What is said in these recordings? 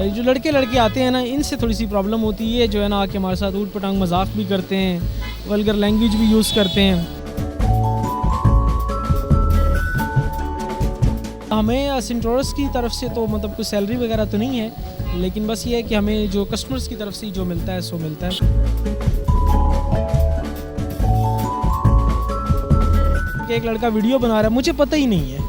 जो लड़के आते हैं ना, इनसे थोड़ी सी प्रॉब्लम होती है, जो है ना आके हमारे साथ ऊट पटांग मजाक भी करते हैं, वल्गर लैंग्वेज भी यूज़ करते हैं। हमें सेंटोरस की तरफ से तो मतलब कोई सैलरी वगैरह तो नहीं है, लेकिन बस ये है कि हमें जो कस्टमर्स की तरफ से जो मिलता है सो मिलता है। एक लड़का वीडियो बना रहा है, मुझे पता ही नहीं है,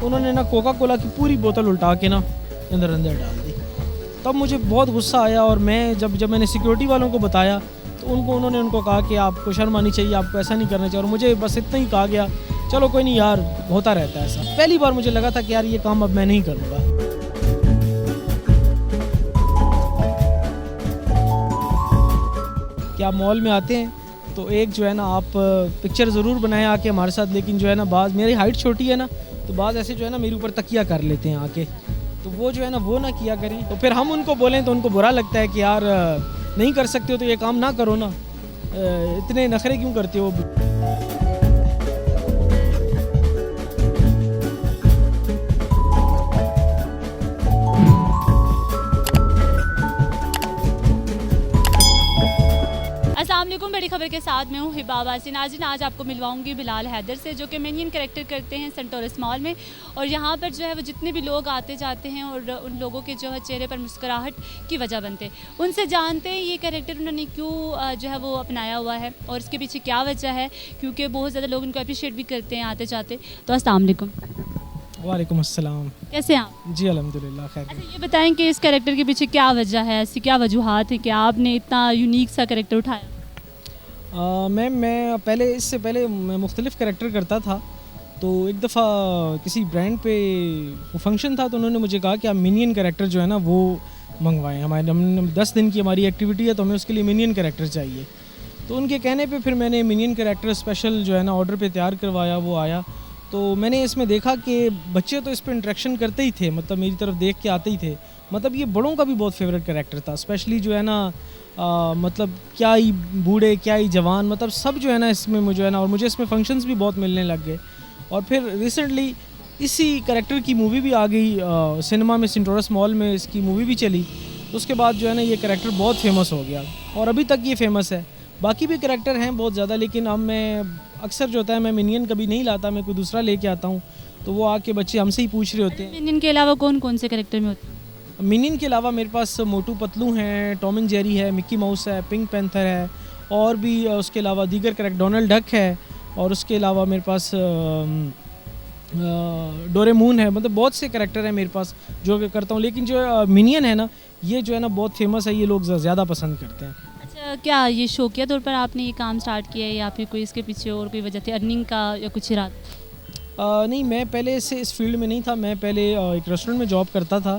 उन्होंने ना कोका कोला की पूरी बोतल उल्टा के ना अंदर डाल दी। तब मुझे बहुत गुस्सा आया और मैं जब मैंने सिक्योरिटी वालों को बताया तो उन्होंने कहा कि आपको शर्म आनी चाहिए, आपको ऐसा नहीं करना चाहिए। और मुझे बस इतना ही कहा गया, चलो कोई नहीं यार, होता रहता है ऐसा। पहली बार मुझे लगा था कि यार ये काम अब मैं नहीं करूँगा। कि आप मॉल में आते हैं तो एक जो है ना आप पिक्चर ज़रूर बनाएं आके हमारे साथ, लेकिन जो है ना बाज़ मेरी हाइट छोटी है ना, तो बाज़ ऐसे जो है ना मेरे ऊपर तकिया कर लेते हैं आके, तो वो जो है ना वो ना किया करें। तो फिर हम उनको बोलें तो उनको बुरा लगता है कि यार नहीं कर सकते हो तो ये काम ना करो ना, इतने नखरे क्यों करते हो। अस्सलामुअलैकुम, बड़ी खबर के साथ मैं हूँ हिबा वासिन। आज आपको मिलवाऊंगी बिलाल हैदर से, जो कि मिनियन कैरेक्टर करते हैं सेंटोरस मॉल में। और यहाँ पर जो है वो जितने भी लोग आते जाते हैं और उन लोगों के जो है चेहरे पर मुस्कुराहट की वजह बनते हैं। उनसे जानते हैं ये कैरेक्टर उन्होंने क्यों जो है वो अपनाया हुआ है और इसके पीछे क्या वजह है, क्योंकि बहुत ज़्यादा लोग उनको अप्रिशिएट भी करते हैं आते जाते। तो अस्सलामुअलैकुम। वालेकुम अस्सलाम। कैसे हैं आप? जी अल्हम्दुलिल्लाह खैर। अच्छा, ये बताएं कि इस कैरेक्टर के पीछे क्या वजह है, ऐसी क्या वजूहात है कि आपने इतना यूनिक सा कैरेक्टर उठाया? मैं पहले इससे पहले मैं मुख्तलिफ़ कैरेक्टर करता था। तो एक दफ़ा किसी ब्रांड पे वो फंक्शन था, तो उन्होंने मुझे कहा कि आप मिनियन कैरेक्टर जो है ना वो मंगवाएं, हमने 10 दिन की हमारी एक्टिविटी है तो हमें उसके लिए मिनियन कैरेक्टर चाहिए। तो उनके कहने पे फिर मैंने मिनियन कैरेक्टर स्पेशल जो है ना ऑर्डर पे तैयार करवाया, वो आया। तो मैंने इसमें देखा कि बच्चे तो इस पर इंट्रैक्शन करते ही थे, मतलब मेरी तरफ देख के आते ही थे। मतलब ये बड़ों का भी बहुत फेवरेट कैरेक्टर था, स्पेशली जो है ना मतलब क्या ही बूढ़े क्या ही जवान, मतलब सब जो है ना इसमें मुझे है ना, और मुझे इसमें फंक्शंस भी बहुत मिलने लग गए। और फिर रिसेंटली इसी कैरेक्टर की मूवी भी आ गई सिनेमा में, सेंटोरस मॉल में इसकी मूवी भी चली। तो उसके बाद जो है ना ये कैरेक्टर बहुत फेमस हो गया और अभी तक ये फेमस है। बाकी भी कैरेक्टर हैं बहुत ज़्यादा, लेकिन अब मैं अक्सर जो होता है मैं मिनियन कभी नहीं लाता, मैं कोई दूसरा लेके आता हूँ। तो वो आके बच्चे हमसे ही पूछ रहे होते हैं। मिनियन के अलावा कौन कौन से कैरेक्टर में होते हैं? मिनियन के अलावा मेरे पास मोटू पतलू हैं, टॉम एंड जेरी है, मिक्की माउस है, पिंक पैंथर है, और भी उसके अलावा दीगर कैरेक्टर, डोनाल्ड डक है, और उसके अलावा मेरे पास डोरेमोन है। मतलब बहुत से कैरेक्टर हैं मेरे पास जो कि करता हूँ। लेकिन जो मिनियन है ना, ये जो है ना बहुत फेमस है, ये लोग ज़्यादा पसंद करते हैं। अच्छा, क्या ये शौकिया तौर पर आपने ये काम स्टार्ट किया है या फिर कोई इसके पीछे और कोई वजह थी, अर्निंग का या कुछ इरादा? नहीं, मैं पहले से इस फील्ड में नहीं था। मैं पहले एक रेस्टोरेंट में जॉब करता था,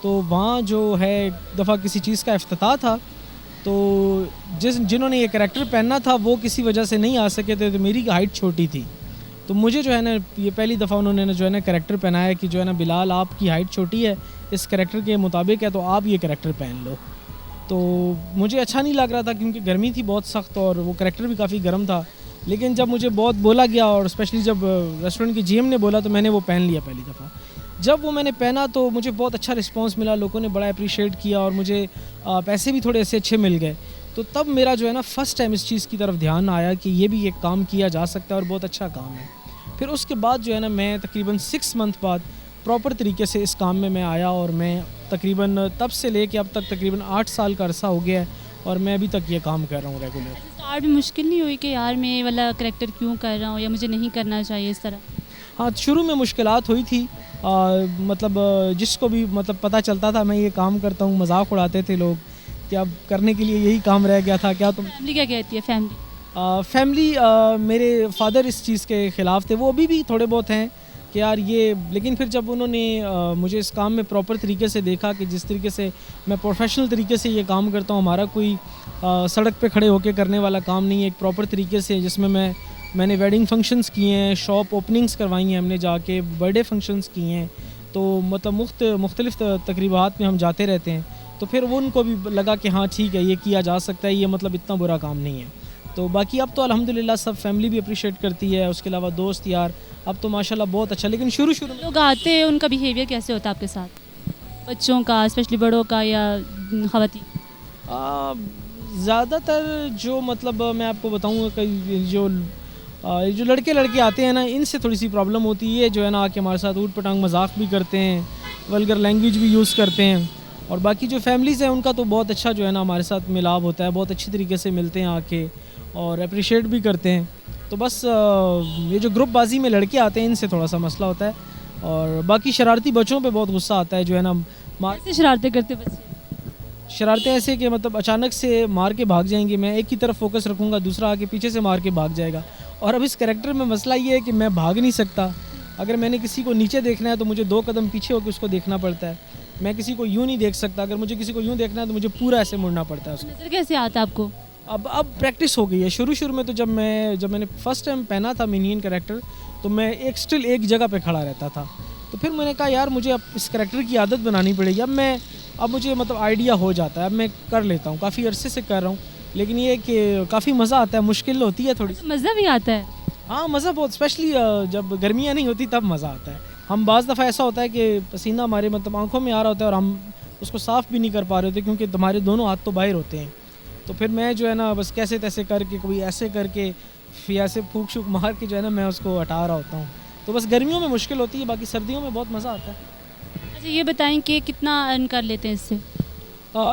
तो वहाँ जो है एक दफ़ा किसी चीज़ का इफ्तिताह था, तो जिन्होंने ये कैरेक्टर पहनना था वो किसी वजह से नहीं आ सके थे, तो मेरी हाइट छोटी थी। तो मुझे जो है ना ये पहली दफ़ा उन्होंने जो है ना कैरेक्टर पहनाया कि जो है ना बिलाल आपकी हाइट छोटी है, इस कैरेक्टर के मुताबिक है, तो आप ये कैरेक्टर पहन लो। तो मुझे अच्छा नहीं लग रहा था क्योंकि गर्मी थी बहुत सख्त और वो कैरेक्टर भी काफ़ी गर्म था। लेकिन जब मुझे बहुत बोला गया और स्पेशली जब रेस्टोरेंट की जीएम ने बोला, तो मैंने वो पहन लिया पहली दफ़ा। जब वो मैंने पहना तो मुझे बहुत अच्छा रिस्पांस मिला, लोगों ने बड़ा अप्रिशिएट किया और मुझे पैसे भी थोड़े ऐसे अच्छे मिल गए। तो तब मेरा जो है ना फ़र्स्ट टाइम इस चीज़ की तरफ ध्यान आया कि ये भी एक काम किया जा सकता है और बहुत अच्छा काम है। फिर उसके बाद जो है ना मैं तकरीबन 6 मंथ बाद प्रॉपर तरीके से इस काम में मैं आया और मैं तकरीबन तब से लेके अब तक तकरीबन 8 साल का अरसा हो गया है और मैं अभी तक ये काम कर रहा हूँ रेगुलर। स्टार्ट में मुश्किल नहीं हुई कि यार मैं ये वाला कैरेक्टर क्यों कर रहा हूँ या मुझे नहीं करना चाहिए इस तरह? हाँ, शुरू में मुश्किलात हुई थी। मतलब जिसको भी मतलब पता चलता था मैं ये काम करता हूँ, मजाक उड़ाते थे लोग कि अब करने के लिए यही काम रह गया था क्या तुम। फैमिली क्या कहती है? फैमिली मेरे फादर इस चीज़ के ख़िलाफ़ थे, वो अभी भी थोड़े बहुत हैं कि यार ये, लेकिन फिर जब उन्होंने मुझे इस काम में प्रॉपर तरीके से देखा कि जिस तरीके से मैं प्रोफेशनल तरीके से ये काम करता हूँ, हमारा कोई सड़क पे खड़े होकर करने वाला काम नहीं है, एक प्रॉपर तरीके से जिसमें मैंने वेडिंग फंक्शंस किए हैं, शॉप ओपनिंग्स करवाई हैं हमने जाके, बर्थडे फंक्शंस किए हैं, तो मतलब मुख्तलिफ़ तकरीबात में हम जाते रहते हैं। तो फिर वो उनको भी लगा कि हाँ ठीक है ये किया जा सकता है, ये मतलब इतना बुरा काम नहीं है। तो बाकी अब तो अल्हम्दुलिल्लाह सब फैमिली भी अप्रिशिएट करती है, उसके अलावा दोस्त यार अब तो माशाल्लाह बहुत अच्छा। लेकिन शुरू में लोग आते हैं, उनका बिहेवियर कैसे होता है आपके साथ? बच्चों का, स्पेशली बड़ों का या ख़वातीन? ज़्यादातर जो मतलब मैं आपको बताऊँगा कि जो लड़के लड़के आते हैं ना, इनसे थोड़ी सी प्रॉब्लम होती है, जो है ना आके हमारे साथ ऊट पटांग मजाक भी करते हैं, वल्गर लैंग्वेज भी यूज़ करते हैं। और बाकी जो फैमिलीज़ हैं उनका तो बहुत अच्छा जो है ना हमारे साथ मिलाव होता है, बहुत अच्छी तरीके से मिलते हैं आके और अप्रिशिएट भी करते हैं। तो बस ये जो ग्रुपबाजी में लड़के आते हैं इनसे थोड़ा सा मसला होता है। और बाकी शरारती बच्चों पे बहुत गुस्सा आता है, जो है ना कैसे शरारतें करते बच्चे? शरारतें ऐसे कि मतलब अचानक से मार के भाग जाएंगे, मैं एक ही तरफ फोकस रखूँगा, दूसरा आके पीछे से मार के भाग जाएगा। और अब इस कैरेक्टर में मसला ये है कि मैं भाग नहीं सकता। अगर मैंने किसी को नीचे देखना है तो मुझे 2 कदम पीछे होकर उसको देखना पड़ता है। मैं किसी को यूँ नहीं देख सकता, अगर मुझे किसी को यूँ देखना है तो मुझे पूरा ऐसे मुड़ना पड़ता है उसको। नज़र कैसे आता है आपको? अब प्रैक्टिस हो गई है। शुरू में तो जब मैंने फर्स्ट टाइम पहना था मिनियन कैरेक्टर, तो मैं स्टिल एक जगह पे खड़ा रहता था। तो फिर मैंने कहा यार मुझे अब इस कैरेक्टर की आदत बनानी पड़ेगी। अब मुझे मतलब आइडिया हो जाता है, अब मैं कर लेता हूँ, काफ़ी अरसे से कर रहा हूँ। लेकिन ये कि काफ़ी मज़ा आता है, मुश्किल होती है थोड़ी। मज़ा भी आता है? हाँ, मज़ा बहुत, स्पेशली जब गर्मियाँ नहीं होती तब मज़ा आता है। हम बाज़ दफ़ा ऐसा होता है कि पसीना हमारे मतलब आँखों में आ रहा होता है और हम उसको साफ़ भी नहीं कर पा रहे होते, क्योंकि हमारे दोनों हाथ तो बाहर होते हैं। तो फिर मैं जो है ना बस कैसे तैसे करके, कभी ऐसे करके, फिर ऐसे फूंक शूक मार के जो है ना मैं उसको हटा रहा होता हूँ। तो बस गर्मियों में मुश्किल होती है, बाकी सर्दियों में बहुत मज़ा आता है। अच्छा, ये बताएं कि कितना अर्न कर लेते हैं इससे?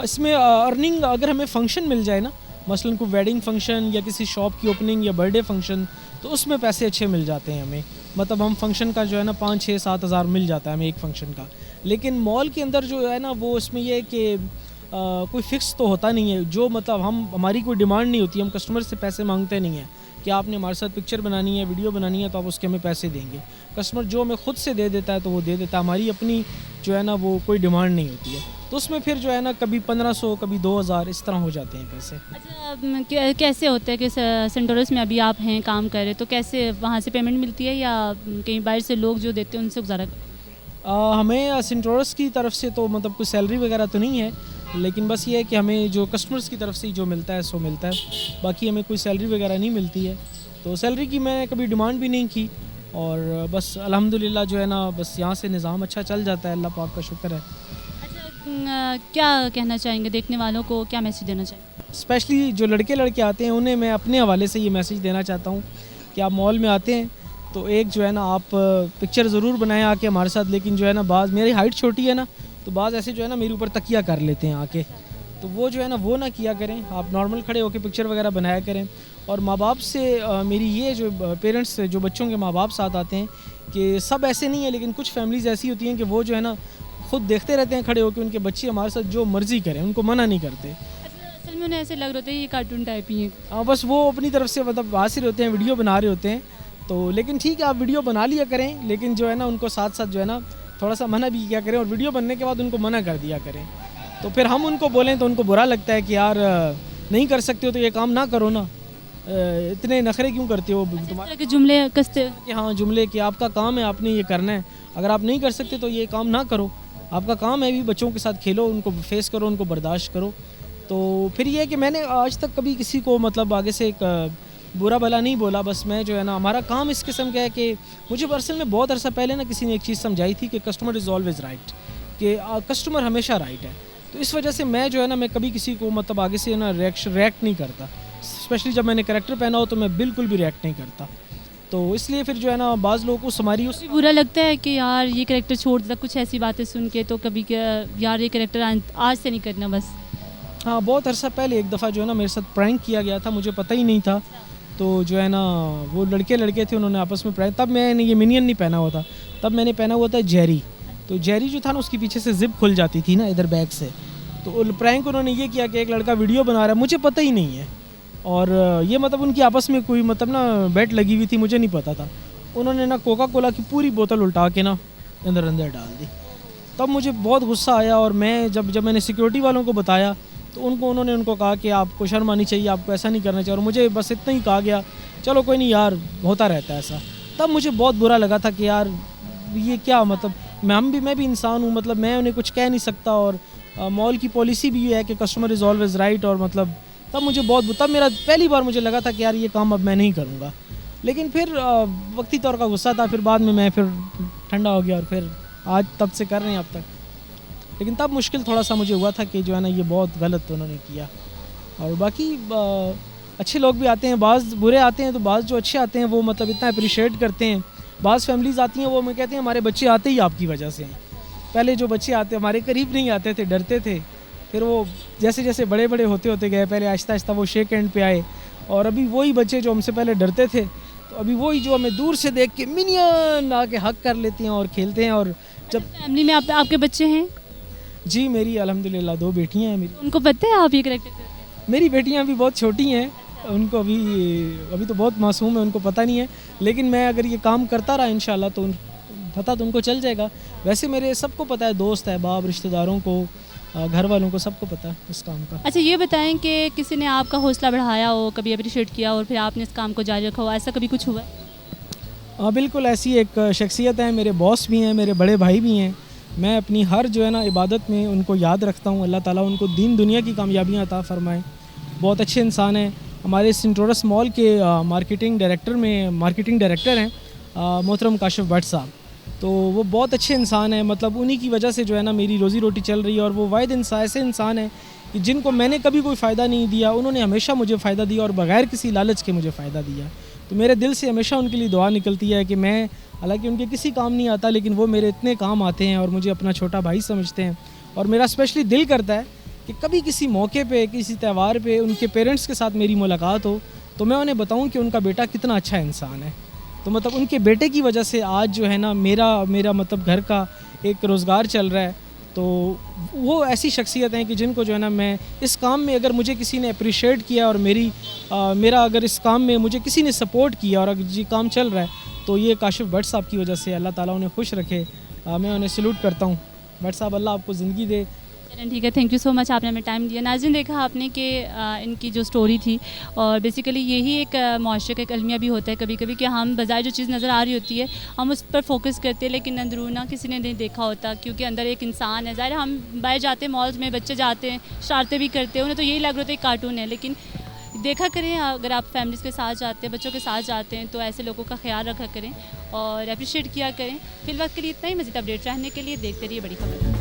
इसमें अर्निंग अगर हमें फ़ंक्शन मिल जाए ना, मसलन कोई वेडिंग फ़ंक्शन या किसी शॉप की ओपनिंग या बर्थडे फ़ंक्शन, तो उसमें पैसे अच्छे मिल जाते हैं हमें। मतलब हम फ़ंक्शन का जो है ना 5-6-7 हज़ार मिल जाता है हमें एक फ़ंक्शन का। लेकिन मॉल के अंदर जो है ना वो उसमें ये है कि कोई फ़िक्स तो होता नहीं है। जो मतलब हमारी कोई डिमांड नहीं होती, हम कस्टमर से पैसे मांगते नहीं हैं कि आपने हमारे साथ पिक्चर बनानी है, वीडियो बनानी है, तो आप उसके हमें पैसे देंगे। कस्टमर जो हमें ख़ुद से दे देता है तो वो दे देता है, हमारी अपनी जो है ना वो कोई डिमांड नहीं होती है। तो उसमें फिर जो है ना कभी 1500, कभी 2000 इस तरह हो जाते हैं पैसे। अच्छा, कैसे होता है कि सेंटोरस में अभी आप हैं, काम कर रहे हैं, तो कैसे वहाँ से पेमेंट मिलती है या कहीं बाहर से लोग जो देते हैं उनसे गुजारा? हमें सेंटोरस की तरफ से तो मतलब कोई सैलरी वगैरह तो नहीं है, लेकिन बस ये है कि हमें जो कस्टमर्स की तरफ से जो मिलता है सो मिलता है, बाकी हमें कोई सैलरी वगैरह नहीं मिलती है। तो सैलरी की मैंने कभी डिमांड भी नहीं की और बस अल्हम्दुलिल्लाह जो है ना बस यहाँ से निज़ाम अच्छा चल जाता है, अल्लाह पाक का शुक्र है। अच्छा, क्या कहना चाहेंगे देखने वालों को, क्या मैसेज देना चाहेंगे? स्पेशली जो लड़के आते हैं उन्हें मैं अपने हवाले से ये मैसेज देना चाहता हूँ कि आप मॉल में आते हैं तो एक जो है ना आप पिक्चर ज़रूर बनाएं आके हमारे साथ। लेकिन जो है ना बाज़, मेरी हाइट छोटी है ना, तो बाज़ ऐसे जो है ना मेरे ऊपर तकिया कर लेते हैं आके, तो वो जो है ना वो ना किया करें। आप नॉर्मल खड़े होकर पिक्चर वगैरह बनाया करें। और माँ बाप से मेरी ये जो पेरेंट्स जो बच्चों के माँ बाप साथ आते हैं, कि सब ऐसे नहीं है लेकिन कुछ फैमिलीज़ ऐसी होती हैं कि वो जो है ना खुद देखते रहते हैं खड़े होकर उनके बच्चे हमारे साथ जो मर्ज़ी करें, उनको मना नहीं करते। अच्छा, असल में उन्हें ऐसे लग रहा होता है ये कार्टून टाइप ही है। हाँ, बस वो अपनी तरफ से मतलब हासिल होते हैं, वीडियो बना रहे होते हैं। तो लेकिन ठीक है, आप वीडियो बना लिया करें, लेकिन जो है ना उनको साथ साथ जो है ना थोड़ा सा मना भी किया करें, और वीडियो बनने के बाद उनको मना कर दिया करें। तो फिर हम उनको बोलें तो उनको बुरा लगता है कि यार नहीं कर सकते हो तो ये काम ना करो ना, इतने नखरे क्यों करते हो तुम्हारे के जुमले कसते? कि हाँ, जुमले कि आपका काम है, आपने ये करना है, अगर आप नहीं कर सकते तो ये काम ना करो, आपका काम है भी बच्चों के साथ खेलो, उनको फेस करो, उनको बर्दाश्त करो। तो फिर ये है कि मैंने आज तक कभी किसी को मतलब आगे से एक बुरा भला नहीं बोला। बस मैं जो है ना हमारा काम इस किस्म का है कि मुझे पर्सनल में बहुत अरसा पहले ना किसी ने एक चीज़ समझाई थी कि कस्टमर इज़ ऑलवेज़ राइट, कि कस्टमर हमेशा राइट है। तो इस वजह से मैं जो है ना मैं कभी किसी को मतलब आगे से ना रिएक्ट नहीं करता, स्पेशली जब मैंने करैक्टर पहना हो तो मैं बिल्कुल भी रिएक्ट नहीं करता। तो इसलिए फिर जो है ना बाज़ लोगों को हमारी उस बुरा लगता है कि यार ये कैरेक्टर छोड़ देता, कुछ ऐसी बातें सुन के, तो कभी क्या यार ये कैरेक्टर आज से नहीं करना बस। हाँ, बहुत अरसा पहले एक दफ़ा जो है ना मेरे साथ प्रैंक किया गया था, मुझे पता ही नहीं था। तो जो है ना वो लड़के थे, उन्होंने आपस में प्रैंक, तब मैंने ये मिनियन नहीं पहना हुआ था, तब मैंने पहना हुआ था जेरी। तो जेरी जो था ना उसके पीछे से जिप खुल जाती थी ना इधर बैक से। तो प्रैंक उन्होंने ये किया कि एक लड़का वीडियो बना रहा है, मुझे पता ही नहीं है, और ये मतलब उनकी आपस में कोई मतलब ना बेट लगी हुई थी, मुझे नहीं पता था। उन्होंने ना कोका कोला की पूरी बोतल उल्टा के ना अंदर डाल दी। तब मुझे बहुत गुस्सा आया, और मैं जब मैंने सिक्योरिटी वालों को बताया तो उन्होंने उनको कहा कि आपको शर्म आनी चाहिए, आपको ऐसा नहीं करना चाहिए। और मुझे बस इतना ही कहा गया, चलो कोई नहीं यार, होता रहता है ऐसा। तब मुझे बहुत बुरा लगा था कि यार ये क्या मतलब, मैं भी इंसान हूँ, मतलब मैं उन्हें कुछ कह नहीं सकता। और मॉल की पॉलिसी भी ये है कि कस्टमर इज़ ऑलवेज़ राइट। और मतलब तब मेरा पहली बार मुझे लगा था कि यार ये काम अब मैं नहीं करूँगा। लेकिन फिर वक्ती तौर का गुस्सा था, फिर बाद में मैं फिर ठंडा हो गया, और फिर आज तब से कर रहे हैं अब तक। लेकिन तब मुश्किल थोड़ा सा मुझे हुआ था कि जो है ना ये बहुत गलत उन्होंने किया। और बाकी अच्छे लोग भी आते हैं, बाज़ बुरे आते हैं, तो बाज़ जो अच्छे आते हैं वो मतलब इतना अप्रिशिएट करते हैं। बाज़ फैमिलीज़ आती हैं वो मैं कहते हैं हमारे बच्चे आते ही आपकी वजह से हैं। पहले जो बच्चे आते हमारे करीब नहीं आते थे, डरते थे, फिर वो जैसे जैसे बड़े बड़े होते होते गए, पहले आहिस्ता आहिस्ता वो शेक हैंड पे आए, और अभी वही बच्चे जो हमसे पहले डरते थे, तो अभी वही जो हमें दूर से देख के मिनियन आके हक कर लेते हैं और खेलते हैं। और जब फैमिली में आपके बच्चे हैं? जी मेरी अल्हम्दुलिल्लाह 2 बेटियां हैं मेरी। उनको पता है आप ये करेक्टर करते हैं? मेरी बेटियां अभी बहुत छोटी हैं, उनको अभी तो बहुत मासूम है, उनको पता नहीं है, लेकिन मैं अगर ये काम करता रहा इंशाल्लाह तो पता तो उनको चल जाएगा। वैसे मेरे सबको पता है, दोस्त अहबाब, रिश्तेदारों को, घर वालों को, सबको पता है इस काम का। अच्छा ये बताएं कि किसी ने आपका हौसला बढ़ाया हो, कभी अप्रिशिएट किया और फिर आपने इस काम को जारी रखा हो, ऐसा कभी कुछ हुआ है? हाँ बिल्कुल, ऐसी एक शख्सियत है, मेरे बॉस भी हैं, मेरे बड़े भाई भी हैं। मैं अपनी हर जो है ना इबादत में उनको याद रखता हूँ। अल्लाह ताला उनको दीन दुनिया की कामयाबियाँ अता फ़रमाएँ। बहुत अच्छे इंसान हैं। हमारे सेंटोरस मॉल के मार्केटिंग डायरेक्टर हैं मोहतरम काशिफ भट्ट साहब, तो वो बहुत अच्छे इंसान हैं। मतलब उन्हीं की वजह से जो है ना मेरी रोज़ी रोटी चल रही है। और वो वाहिद ऐसे इंसान हैं कि जिनको मैंने कभी कोई फ़ायदा नहीं दिया, उन्होंने हमेशा मुझे फ़ायदा दिया और बग़ैर किसी लालच के मुझे फ़ायदा दिया। तो मेरे दिल से हमेशा उनके लिए दुआ निकलती है कि मैं, हालांकि उनके किसी काम नहीं आता, लेकिन वो मेरे इतने काम आते हैं और मुझे अपना छोटा भाई समझते हैं। और मेरा स्पेशली दिल करता है कि कभी किसी मौके पे, किसी त्यौहार पे उनके पेरेंट्स के साथ मेरी मुलाकात हो तो मैं उन्हें बताऊं कि उनका बेटा कितना अच्छा इंसान है। तो मतलब उनके बेटे की वजह से आज जो है ना मेरा मतलब घर का एक रोज़गार चल रहा है। तो वो ऐसी शख्सियत हैं कि जिनको जो है ना मैं इस काम में, अगर मुझे किसी ने अप्रिशिएट किया और मेरा अगर इस काम में मुझे किसी ने सपोर्ट किया और अगर ये काम चल रहा है तो ये काशिफ भट्ट साहब की वजह से। अल्लाह ताला उन्हें खुश रखे, मैं उन्हें सल्यूट करता हूँ। भट्ट साहब अल्लाह आपको ज़िंदगी दे। चलें ठीक है, थैंक यू सो मच, आपने हमें टाइम दिया। नाज़रीन देखा आपने कि इनकी जो स्टोरी थी, और बेसिकली यही एक मुआशरे का एक अलमिया भी होता है कभी कभी कि हम बज़ाहिर जो चीज़ नज़र आ रही होती है हम उस पर फोकस करते हैं, लेकिन अंदरूना किसी ने नहीं देखा होता, क्योंकि अंदर एक इंसान है। ज़ाहिर हम बाहर जाते हैं, मॉल्स में बच्चे जाते हैं, शरारतें भी करते हैं, उन्हें तो यही लग रहा होता है कार्टून है, लेकिन देखा करें अगर आप फैमिलीज़ के साथ जाते हैं, बच्चों के साथ जाते हैं, तो ऐसे लोगों का ख्याल रखा करें और अप्रिशिएट किया करें। फिलहाल के लिए इतना ही। मज़ीद अपडेट रहने के लिए देखते रहिए बड़ी खबर।